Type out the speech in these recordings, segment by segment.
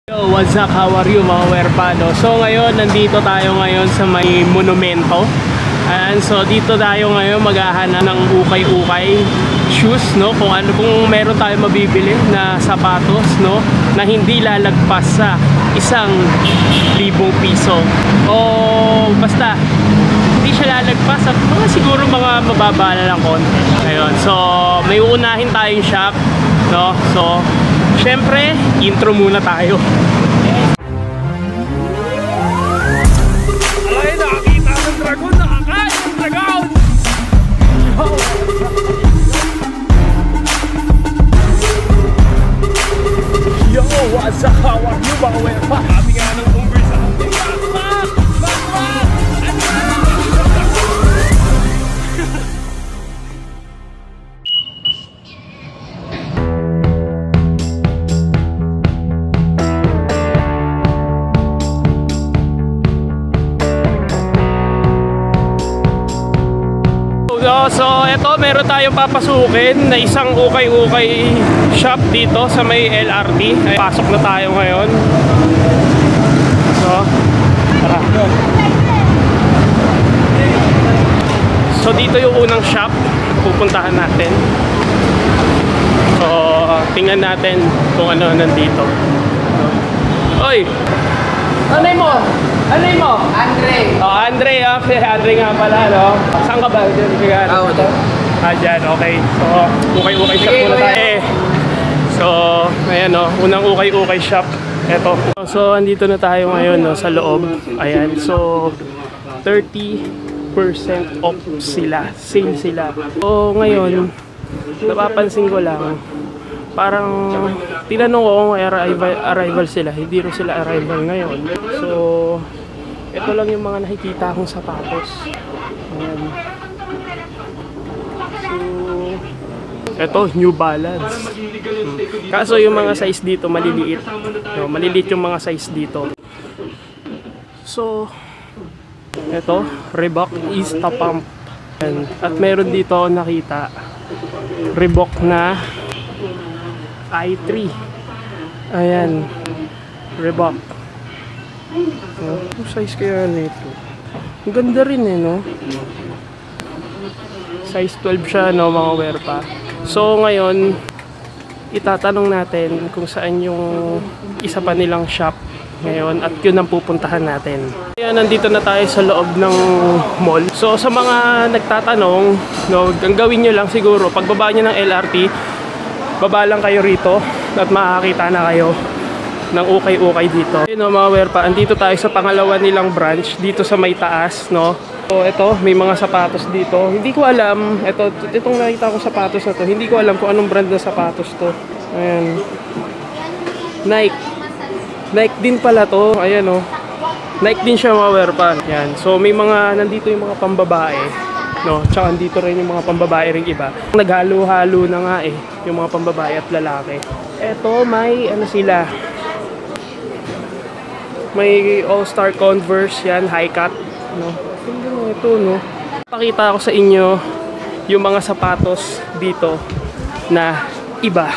Yo, what's up? How are you mga werpano? So ngayon, nandito tayo ngayon sa may monumento. And so dito tayo ngayon maghahanap ng ukay-ukay shoes, no? Kung meron tayo mabibili na sapatos, no? Na hindi lalagpas sa 1,000 piso. O basta hindi siya lalagpas at siguro mga mababa na lang konti. Ayun. So may uunahin tayong shop, no? So syempre, intro muna tayo. Ay, nakakita ng dragon! Nakakain ng dragon! Yo! What's up? How are you, mga werpa? Sabi nga ng conversation. So eto, meron tayong papasukin na isang ukay-ukay shop dito sa may LRT. Ay, pasok na tayo ngayon. So tara. So dito yung unang shop pupuntahan natin. So tingnan natin kung ano nandito. Oy! Anay mo? Anay mo? Andre. Oh, Andre. Andre nga pala, no? Saan ka ba? Dyan, okay. So, ukay-ukay shop muna tayo. So, ayan, no? Unang ukay-ukay shop. Eto. So, andito na tayo ngayon, no? Sa loob. Ayan. So, 30% off sila. Sale sila. So, ngayon, napapansin ko lang, parang tinanong ko kung arrival sila. Hindi rin sila arrival ngayon. So, ito lang yung mga nakikita akong sapatos. Ayan. So, ito, New Balance. Kaso yung mga size dito maliliit. No, maliliit yung mga size dito. So, ito, Reebok Insta Pump. Ayan. At meron dito ako nakita Reebok na i3. Ayan, Reebok. Ang size kaya nito. Ang ganda rin eh, no? Size 12 siya, no, mga werpa. So ngayon, itatanong natin kung saan yung isa pa nilang shop ngayon at yun ang pupuntahan natin. Ayan, nandito na tayo sa loob ng mall. So sa mga nagtatanong, no, ang gawin nyo lang siguro, pagbaba nyo ng LRT, baba lang kayo rito at makakita na kayo ng ukay-ukay dito. Ayun, no, mga werpa, andito tayo sa pangalawa nilang branch dito sa may taas, no. So ito, may mga sapatos dito. Hindi ko alam, itong nakita ko sapatos na to, hindi ko alam kung anong brand ng sapatos to. Ayan. Nike din pala to. Ayan, no. Nike din siya, mga werpa. Ayan. So may mga, nandito yung mga pambabae, no, tsaka dito rin yung mga pambabae ring iba. Naghalo-halo na nga eh, yung mga pambabae at lalaki. Eto, may ano sila, may All-Star Converse yan, high cut, no. Ito, no. Pakita ko sa inyo yung mga sapatos dito na iba.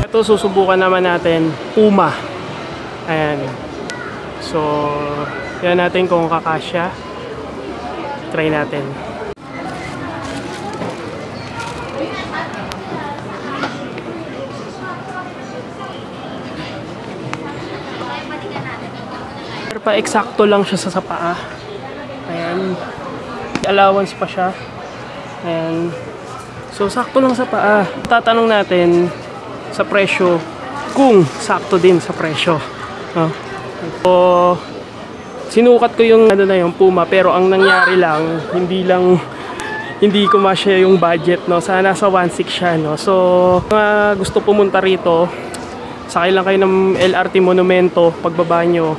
Ito, susubukan naman natin Puma. Ayan. So, yan natin kung kakasya. Try natin. Pero pa eksakto lang siya sa paa. Ayan. Allowance pa siya. Ayan. So, sakto lang sa paa. Tatanong natin sa presyo kung sakto din sa presyo, no? So sinukat ko yung ano na yung Puma, pero ang nangyari lang hindi ko masya yung budget, no. Sana nasa 1.6 siya, no. So gusto pumunta rito, sakay lang kayo ng LRT Monumento, pagbaba nyo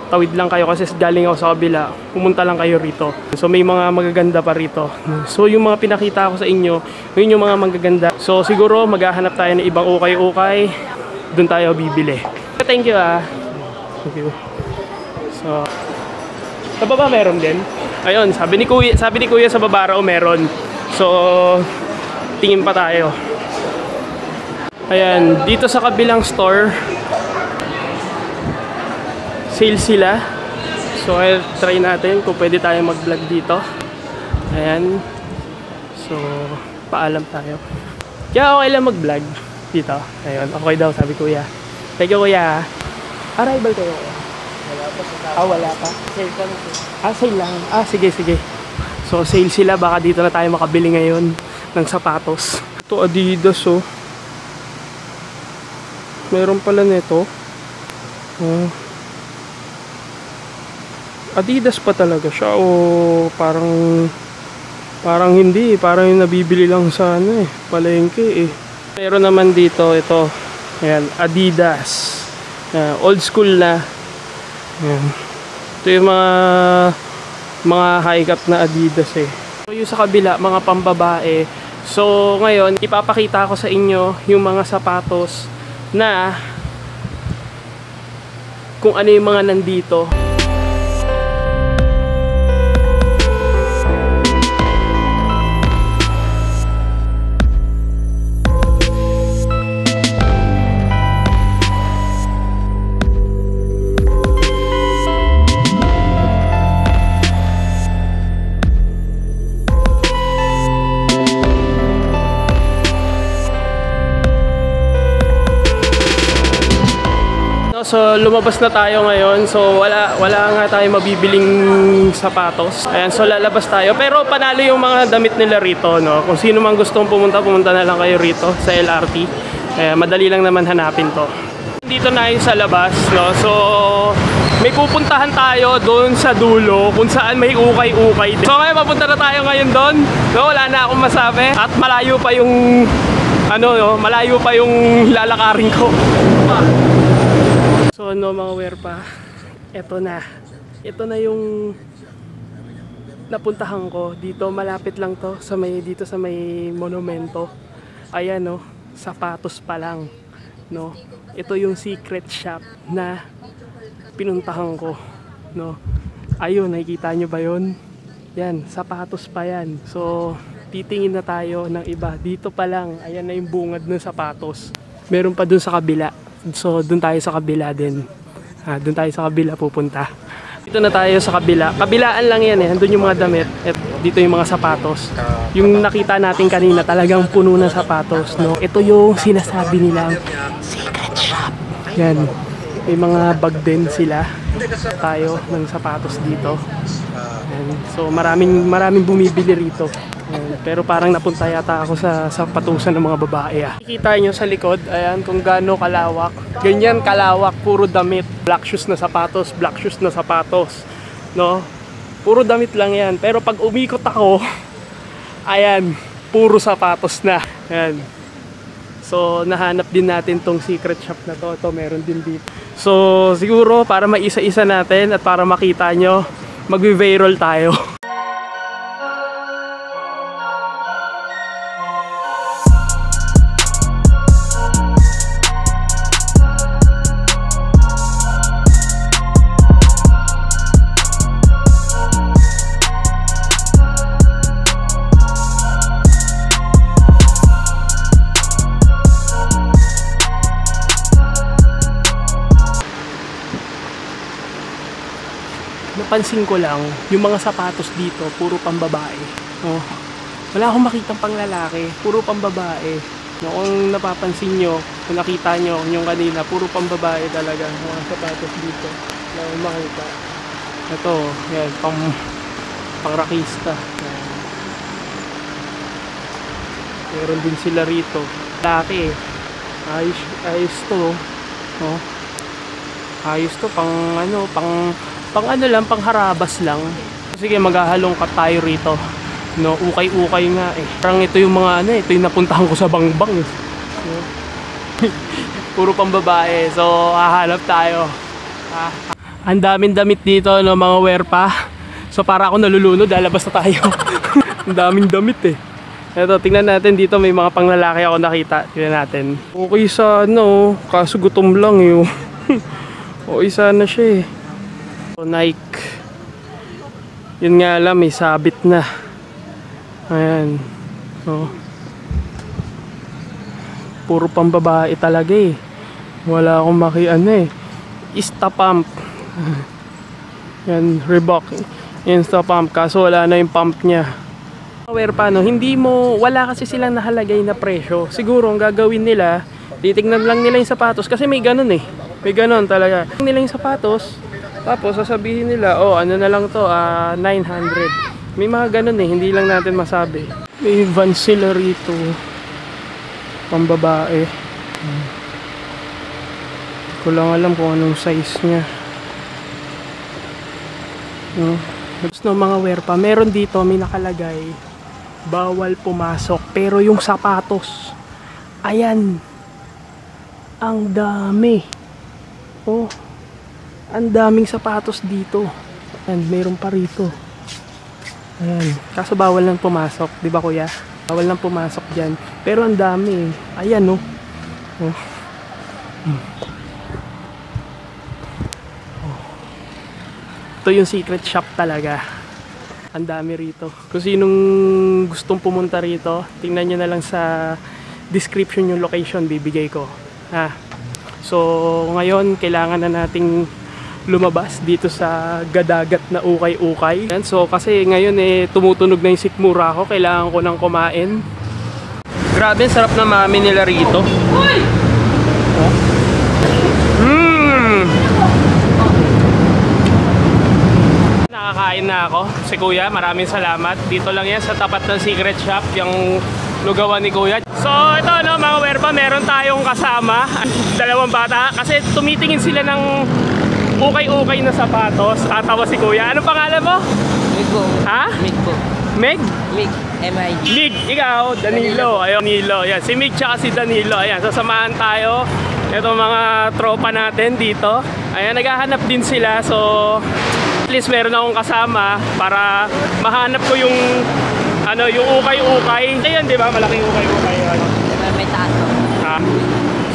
tawid lang kayo kasi galing ako sa kabila, pumunta lang kayo rito. So may mga magaganda pa rito. So yung mga pinakita ko sa inyo, yun yung mga magaganda. So siguro maghahanap tayo ng ibang ukay-ukay, doon tayo bibili. Thank you ah. Thank you. So sa baba meron din. Ayun, sabi ni Kuya sa baba raw meron. So tingin pa tayo. Ayan, dito sa kabilang store, sale sila. So, try natin kung pwede tayo mag-vlog dito. Ayan. So, paalam tayo. Kaya okay lang mag-vlog dito. Ayun, okay daw, sabi Kuya. Thank you, Kuya. Arrival kayo. Wala pa. Wala pa? Sale pa lang. Sale lang. Sige, sige. So, sale sila. Baka dito na tayo makabili ngayon ng sapatos. Ito, Adidas, oh. Meron pala nito. Adidas pa talaga siya o parang hindi, parang yung nabibili lang sa palengke eh. Meron naman dito ito. Ayan, Adidas. Old school na. Ayan. Ito yung mga high cut na Adidas eh. So yung sa kabila, mga pambabae. So ngayon, ipapakita ko sa inyo yung mga sapatos na kung ano yung mga nandito. So lumabas na tayo ngayon. So wala nga tayo mabibiling sapatos. Ayan, so lalabas tayo. Pero panalo yung mga damit nila rito, no. Kung sino man gustong pumunta na lang kayo rito sa LRT. Madali lang naman hanapin to. Dito na yung sa labas, no. So may pupuntahan tayo doon sa dulo kung saan may ukay-ukay. So ngayon papunta na tayo ngayon doon. No, wala na akong masabi at malayo pa yung malayo pa yung lalakarin ko. So mga werpa, ito na yung napuntahan ko. Dito malapit lang to dito sa may monumento. Ayan, no, sapatos pa lang, no. Ito yung secret shop na pinuntahan ko, no. Ayun, nakikita nyo ba yun? Yan, sapatos pa yan. So titingin na tayo ng iba. Dito pa lang, ayan na yung bungad ng sapatos. Meron pa dun sa kabila. So dun tayo sa kabila din. Dun tayo sa kabila pupunta. Dito na tayo sa kabila. Kabilaan lang yan eh. Andun yung mga damit. At dito yung mga sapatos. Yung nakita natin kanina talagang puno ng sapatos, no? Ito yung sinasabi nilang secret shop. Yan. May mga bag din sila. Tayo ng sapatos dito. Yan. So maraming bumibili rito. Pero parang napunta yata ako sa patusan ng mga babae. Nakikita nyo sa likod, ayan, kung gaano kalawak. Ganyan kalawak, puro damit. Black shoes na sapatos, no? Puro damit lang yan. Pero pag umikot ako, ayan, puro sapatos na. Ayan. So nahanap din natin tong secret shop na to. Ito meron din dito. So siguro para maisa-isa natin at para makita nyo, magvi-viral tayo. Napansin ko lang, yung mga sapatos dito, puro pambabae. No? Wala akong makitang panglalaki, puro pambabae. No, kung napapansin nyo, kung nakita nyo yung kanina, puro pambabae talaga mga sapatos dito. Wala akong makita. Ito, yan, pang-rakista. Meron din sila rito. Laki, ayos to. No? Ayos to, pang harabas lang. Sige, maghahalong ka tayo rito. No, ukay-ukay nga eh. Parang ito yung mga ito yung napuntahan ko sa Bangbang. No? Puro pang babae. So, hahanap tayo. Ang daming damit dito, no, mga wear pa. So para ako nalulunod, lalabas na tayo. Ang daming damit eh. Ito, tingnan natin dito, may mga panglalaki ako nakita. Tingnan natin. Okay sana, kaso gutom lang yun. Okay sana siya eh. So, Nike. Yun nga lang, may sabit na. Ayan. Oh. Puro pambabae talaga eh. Wala akong makiano eh. Instapump. Yan, Reebok Instapump. Kaso wala na yung pump niya. Aware pa, no? Hindi mo, wala kasi silang nahalagay na presyo. Siguro ang gagawin nila, titignan lang nila yung sapatos. Kasi may ganun eh. May ganun talaga. Nila yung sapatos, tapos sasabihin nila, oh ano na lang to, 900. May mga ganun eh, hindi lang natin masabi. May Vans sila rito. Pambabae. Ko lang alam kung anong size niya. No? No, mga wear pa. Meron dito, may nakalagay, bawal pumasok. Pero yung sapatos, ayan, ang dami. Oh, ang daming sapatos dito. Ayan, meron pa rito. Ayan, kaso bawal lang pumasok, di ba kuya? Bawal lang pumasok dyan. Pero ang dami. Ayan, no. Oh. Ito yung secret shop talaga. Ang dami rito. Kung sinong gustong pumunta rito, tingnan nyo na lang sa description yung location bibigay ko. So ngayon kailangan na nating lumabas dito sa gadagat na ukay-ukay. So kasi ngayon tumutunog na yung sikmura ko. Kailangan ko nang kumain. Grabe, sarap na mami nila rito. Nakakain na ako. Si Kuya, maraming salamat. Dito lang yan sa tapat ng secret shop, yung lugawan ni Kuya. So ito, no, mga werpa, meron tayong kasama, dalawang bata, kasi tumitingin sila ng ukay-ukay na sapatos. Tatawa si Kuya. Anong pangalan mo? Mig po. Ha? Mig po. Meg? Mig. M-I-G. Mig. Ikaw, Danilo. Ayun, Danilo. Ayan, si Mig tsaka si Danilo. Ayan, sasamahan tayo. Ito mga tropa natin dito. Ayan, naghahanap din sila. So at least meron akong kasama para mahanap ko yung ano, yung ukay-ukay. Ayun, di ba? Malaking ukay-ukay. Ano? May taas po.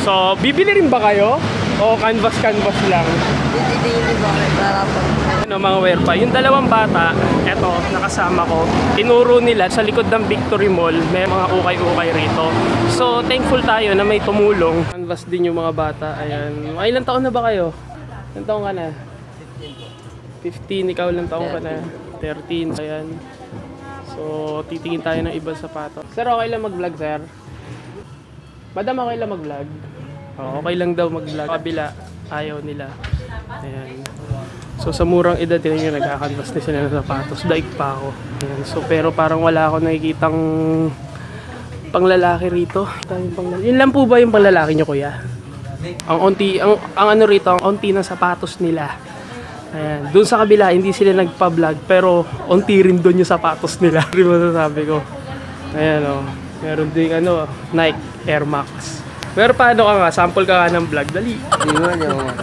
So, bibili rin ba kayo? O canvas-canvas lang? Hindi po. Para po. Ano, mga wear pa. Yung dalawang bata, eto, nakasama ko. Tinuro nila sa likod ng Victory Mall. May mga ukay-ukay rito. So, thankful tayo na may tumulong. Canvas din yung mga bata. Ayan. Ay, ilang taon na ba kayo? Ilang taon ka na? 15, ikaw lang taong ka na. 13, ayan. So, titingin tayo ng ibang sapato. Sir, okay lang mag-vlog, sir? Madam, okay lang mag-vlog? Oh, okay lang daw mag-vlog. Kabila, ayaw nila. Ayan. So, sa murang edad din yung nagkakanvas na sila ng sapatos. Daig pa ako. Ayan. So, pero parang wala ako nakikitang panglalaki rito. Yun lang po ba yung panglalaki nyo, kuya? Ang ano rito, ang onti ng sapatos nila. Ayan. Doon sa kabila, hindi sila nagpa-vlog, pero onti rin doon yung sapatos nila. Rin masasabi ko. Ayan o. Meron ding ano, Nike Air Max. Pero paano ka nga? Sample ka nga ng vlog. Dali.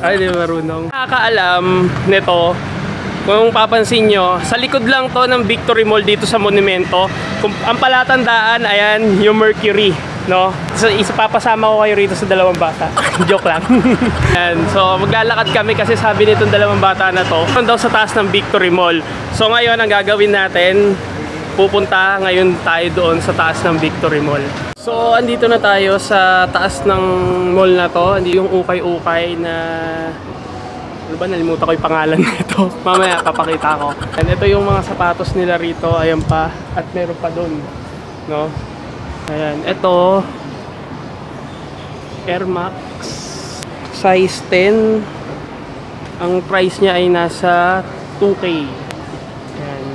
Ay, di marunong. Nakakaalam nito, kung papansin nyo, sa likod lang to ng Victory Mall dito sa Monumento. Kung ang palatandaan, ayan, yung Mercury. No? So, papasama ko kayo rito sa dalawang bata. Joke lang. And so, maglalakad kami kasi sabi nitong dalawang bata na to, daw sa taas ng Victory Mall. So, ngayon, ang gagawin natin, pupunta ngayon tayo doon sa taas ng Victory Mall. So, andito na tayo sa taas ng mall na to. Hindi yung ukay-ukay na... Ano ba? Nalimutan ko yung pangalan nito. Mamaya, papakita ko. And ito yung mga sapatos nila rito. Ayan pa. At meron pa doon. No? Ayan, ito Air Max size 10. Ang price niya ay nasa 2K. Ayan.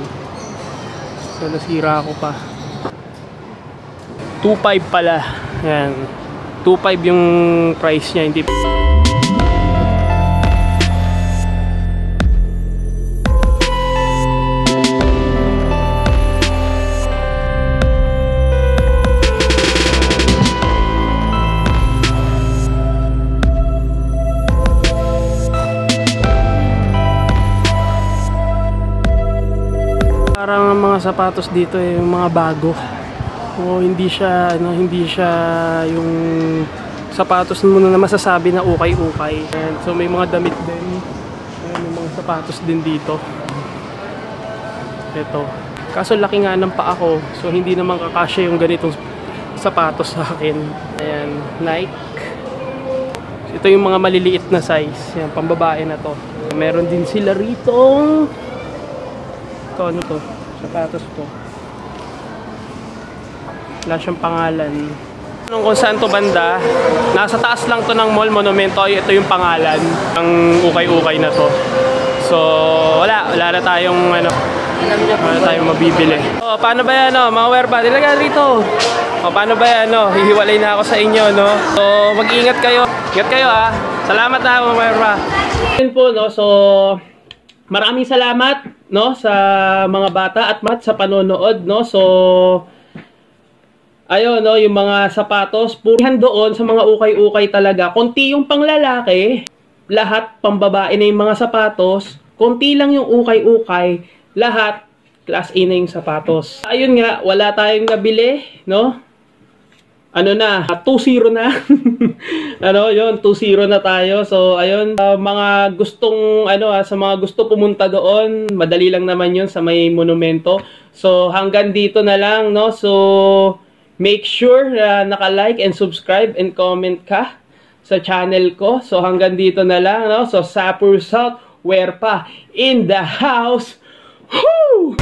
So nasira ako pa. 2.5 pala. Ayan. 2.5 yung price niya, hindi Parang ang mga sapatos dito yung mga bago. O hindi siya yung sapatos mo na masasabi na ukay-ukay. So may mga damit din. May mga sapatos din dito. Ito. Kaso laki nga ng paa ko, so hindi naman kakasya yung ganitong sapatos sa akin. Ayan, Nike. Ito yung mga maliliit na size. Yan, pambabae na to. Meron din sila rito. Ito, ano to? Sapatos to. Wala siyang pangalan. Kung saan to banda, nasa taas lang to ng mall Monumento. Ito yung pangalan ng ukay-ukay na to. So, wala na tayong wala tayong mabibili. Oh, paano ba yan, mga werpa? Dilaga rito. O, paano ba yan, hihiwalay na ako sa inyo, no? So, mag-ingat kayo. Ingat kayo, ha? Salamat na, mga werpa. Yun po, no? So, maraming salamat, no? Sa mga bata at sa panonood, no? So, ayun, no? Yung mga sapatos, purihan doon sa mga ukay-ukay talaga. Konti yung panglalaki, lahat pambabae na yung mga sapatos. Konti lang yung ukay-ukay, lahat class A na yung sapatos. Ayun nga, wala tayong nabili, no? Ano na, 2-0 na. Yun, 2-0 na tayo. So, ayun, mga gustong, sa mga gusto pumunta doon, madali lang naman yun sa may monumento. So, hanggang dito na lang, no? So, make sure na naka-like and subscribe and comment ka sa channel ko. So, hanggang dito na lang, no? So, Sapur South, Werpa in the house. Woo!